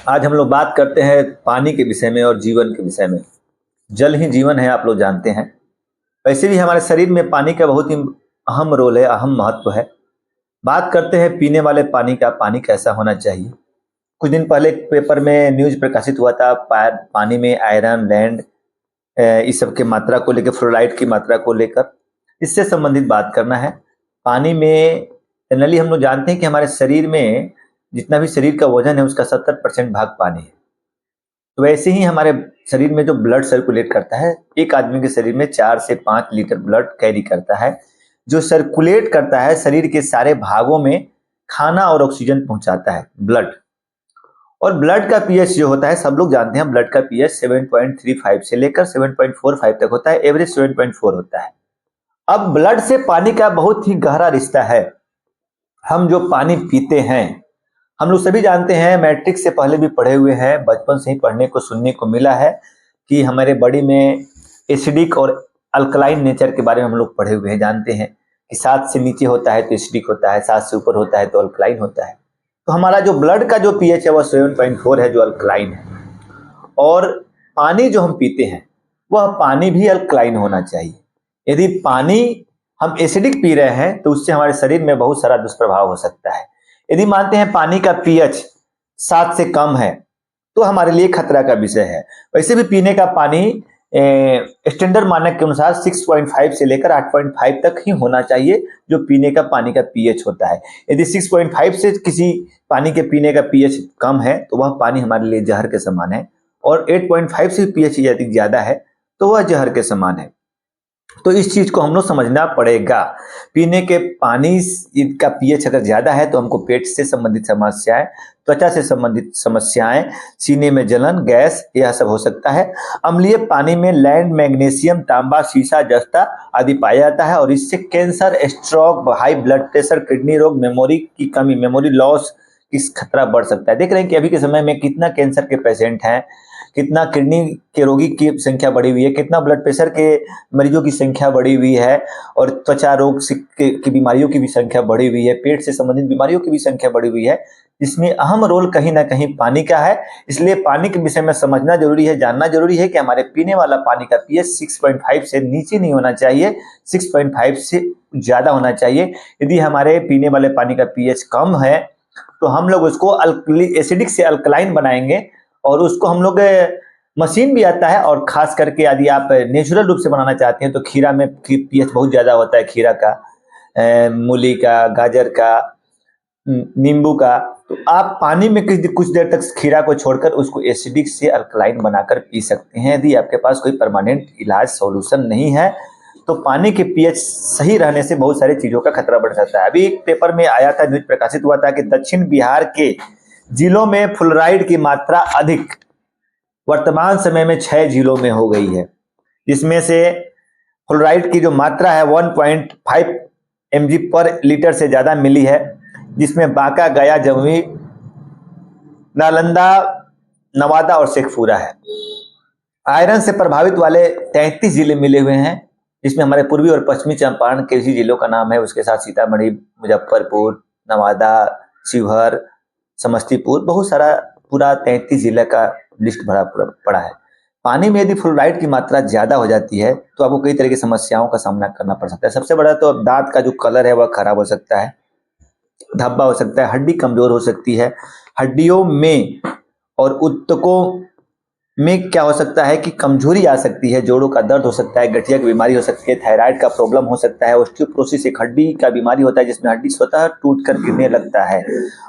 आज हम लोग बात करते हैं पानी के विषय में और जीवन के विषय में। जल ही जीवन है, आप लोग जानते हैं। वैसे भी हमारे शरीर में पानी का बहुत ही अहम रोल है, अहम महत्व है। बात करते हैं पीने वाले पानी का, पानी कैसा होना चाहिए। कुछ दिन पहले एक पेपर में न्यूज प्रकाशित हुआ था, पानी में आयरन, लैंड, इस सब की मात्रा को लेकर, फ्लोराइड की मात्रा को लेकर, इससे संबंधित बात करना है। पानी में जनरली हम लोग जानते हैं कि हमारे शरीर में जितना भी शरीर का वजन है उसका 70% भाग पानी है। तो वैसे ही हमारे शरीर में जो ब्लड सर्कुलेट करता है, एक आदमी के शरीर में 4 से 5 लीटर ब्लड कैरी करता है, जो सर्कुलेट करता है शरीर के सारे भागों में, खाना और ऑक्सीजन पहुंचाता है ब्लड। और ब्लड का पीएच जो होता है, सब लोग जानते हैं, ब्लड का पीएच 7.35 से लेकर 7.45 तक होता है, एवरेज 7.4 होता है। अब ब्लड से पानी का बहुत ही गहरा रिश्ता है। हम जो पानी पीते हैं, हम लोग सभी जानते हैं, मैट्रिक से पहले भी पढ़े हुए हैं, बचपन से ही पढ़ने को सुनने को मिला है कि हमारे बॉडी में एसिडिक और अल्कलाइन नेचर के बारे में हम लोग पढ़े हुए हैं, जानते हैं कि 7 से नीचे होता है तो एसिडिक होता है, 7 से ऊपर होता है तो अल्कलाइन होता है। तो हमारा जो ब्लड का जो पीएच है वह 7.4 है, जो अल्कलाइन है। और पानी जो हम पीते हैं वह पानी भी अल्कलाइन होना चाहिए। यदि पानी हम एसिडिक पी रहे हैं तो उससे हमारे शरीर में बहुत सारा दुष्प्रभाव हो सकता है। यदि मानते हैं पानी का पीएच 7 से कम है तो हमारे लिए खतरा का विषय है। वैसे भी पीने का पानी स्टैंडर्ड मानक के अनुसार 6.5 से लेकर 8.5 तक ही होना चाहिए, जो पीने का पानी का पीएच होता है। यदि 6.5 से किसी पानी के पीने का पीएच कम है तो वह पानी हमारे लिए जहर के समान है, और 8.5 से पीएच यदि ज्यादा है तो वह जहर के समान है। तो इस चीज को हम लोग समझना पड़ेगा। पीने के पानी का पीएच अगर ज्यादा है तो हमको पेट से संबंधित समस्याएं, त्वचा से संबंधित समस्याएं, सीने में जलन, गैस, यह सब हो सकता है। अम्लीय पानी में लैंड, मैग्नीशियम, तांबा, सीसा, जस्ता आदि पाया जाता है, और इससे cancer, stroke, high blood pressure, kidney रोग, मेमोरी की कमी, मेमोरी लॉस की खतरा बढ़ सकता है। देख रहे हैं कि अभी के समय में कितना कैंसर के पेशेंट हैं, कितना किडनी के रोगी की संख्या बढ़ी हुई है, कितना ब्लड प्रेशर के मरीजों की संख्या बढ़ी हुई है, और त्वचा रोग की बीमारियों की भी संख्या बढ़ी हुई है, पेट से संबंधित बीमारियों की भी संख्या बढ़ी हुई है। इसमें अहम रोल कहीं ना कहीं पानी का है। इसलिए पानी के विषय में समझना जरूरी है, जानना जरूरी है कि हमारे पीने वाला पानी का पीएच 6.5 से नीचे नहीं होना चाहिए, 6.5 से ज्यादा होना चाहिए। यदि हमारे पीने वाले पानी का पीएच कम है तो हम लोग उसको एसिडिक से अल्कलाइन बनाएंगे, और उसको हम लोग मशीन भी आता है। और खास करके यदि आप नेचुरल रूप से बनाना चाहते हैं तो खीरा में पीएच बहुत ज्यादा होता है, खीरा का, मूली का, गाजर का, नींबू का। तो आप पानी में कुछ देर तक खीरा को छोड़कर उसको एसिडिक से अल्कलाइन बनाकर पी सकते हैं। यदि आपके पास कोई परमानेंट इलाज सॉल्यूशन नहीं है तो पानी के पीएच सही रहने से बहुत सारी चीजों का खतरा बढ़ सकता है। अभी एक पेपर में आया था, न्यूज प्रकाशित हुआ था कि दक्षिण बिहार के जिलों में फ्लोराइड की मात्रा अधिक वर्तमान समय में 6 जिलों में हो गई है, जिसमें से फ्लोराइड की जो मात्रा है 1.5 mg पर लीटर से ज्यादा मिली है, जिसमें बांका, गया, जमुई, नालंदा, नवादा और शेखपुरा है। आयरन से प्रभावित वाले 33 जिले मिले हुए हैं, जिसमें हमारे पूर्वी और पश्चिमी चंपारण के इसी जिलों का नाम है। उसके साथ सीतामढ़ी, मुजफ्फरपुर, नवादा, शिवहर, समस्तीपुर, बहुत सारा पूरा 33 जिले का लिस्ट भरा पड़ा है। पानी में यदि फ्लोराइड की मात्रा ज्यादा हो जाती है तो आपको कई तरह की समस्याओं का सामना करना पड़ सकता है। सबसे बड़ा तो दांत का जो कलर है वह खराब हो सकता है, धब्बा हो सकता है, हड्डी कमजोर हो सकती है, हड्डियों में और ऊतकों में क्या हो सकता है कि कमजोरी आ सकती है, जोड़ों का दर्द हो सकता है, गठिया की बीमारी हो सकती है, थायराइड का प्रॉब्लम हो सकता है, ऑस्टियोपोरोसिस एक हड्डी का बीमारी होता है जिसमें हड्डी स्वतः टूट कर गिरने लगता है,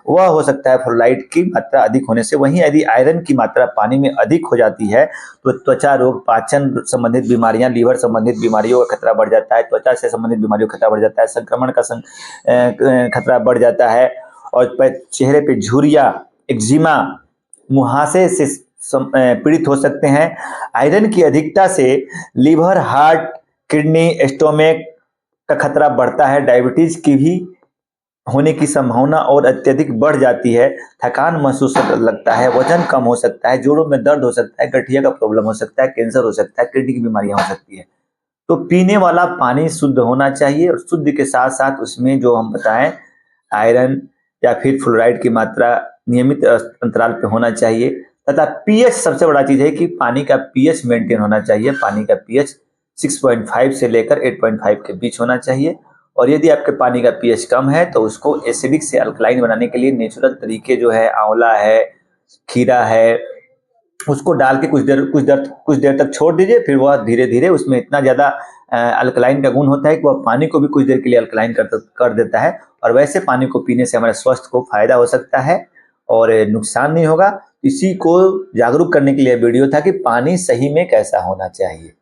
वह हो सकता है फ्लोराइड की मात्रा अधिक होने से। वहीं यदि आयरन की मात्रा पानी में अधिक हो जाती है तो त्वचा रोग, पाचन संबंधित बीमारियां, लीवर संबंधित बीमारियों का खतरा बढ़ जाता है, त्वचा से संबंधित बीमारियों का खतरा बढ़ जाता है, संक्रमण का खतरा बढ़ जाता है, और चेहरे पे झुर्रियां, एक्जिमा, मुहासे से पीड़ित हो सकते हैं। आयरन की अधिकता से लीवर, हार्ट, किडनी, स्टोमक का खतरा बढ़ता है, डायबिटीज की भी होने की संभावना और अत्यधिक बढ़ जाती है, थकान महसूस लगता है, वजन कम हो सकता है, जोड़ों में दर्द हो सकता है, गठिया का प्रॉब्लम हो सकता है, कैंसर हो सकता है, किडनी की बीमारियां हो सकती है। तो पीने वाला पानी शुद्ध होना चाहिए, और शुद्ध के साथ साथ उसमें जो हम बताएं आयरन या फिर फ्लोराइड की मात्रा नियमित अंतराल पे होना चाहिए। तथा पीएच सबसे बड़ा चीज है कि पानी का पीएच मेंटेन होना चाहिए। पानी का पीएच 6.5 से लेकर 8.5 के बीच होना चाहिए। और यदि आपके पानी का पीएच कम है तो उसको एसिडिक से अल्कलाइन बनाने के लिए नेचुरल तरीके जो है, आंवला है, खीरा है, उसको डाल के कुछ देर तक छोड़ दीजिए। फिर वह धीरे धीरे, उसमें इतना ज्यादा अल्कलाइन का गुण होता है कि वह पानी को भी कुछ देर के लिए अल्कलाइन कर देता है। और वैसे पानी को पीने से हमारे स्वास्थ्य को फायदा हो सकता है और नुकसान नहीं होगा। इसी को जागरूक करने के लिए वीडियो था कि पानी सही में कैसा होना चाहिए।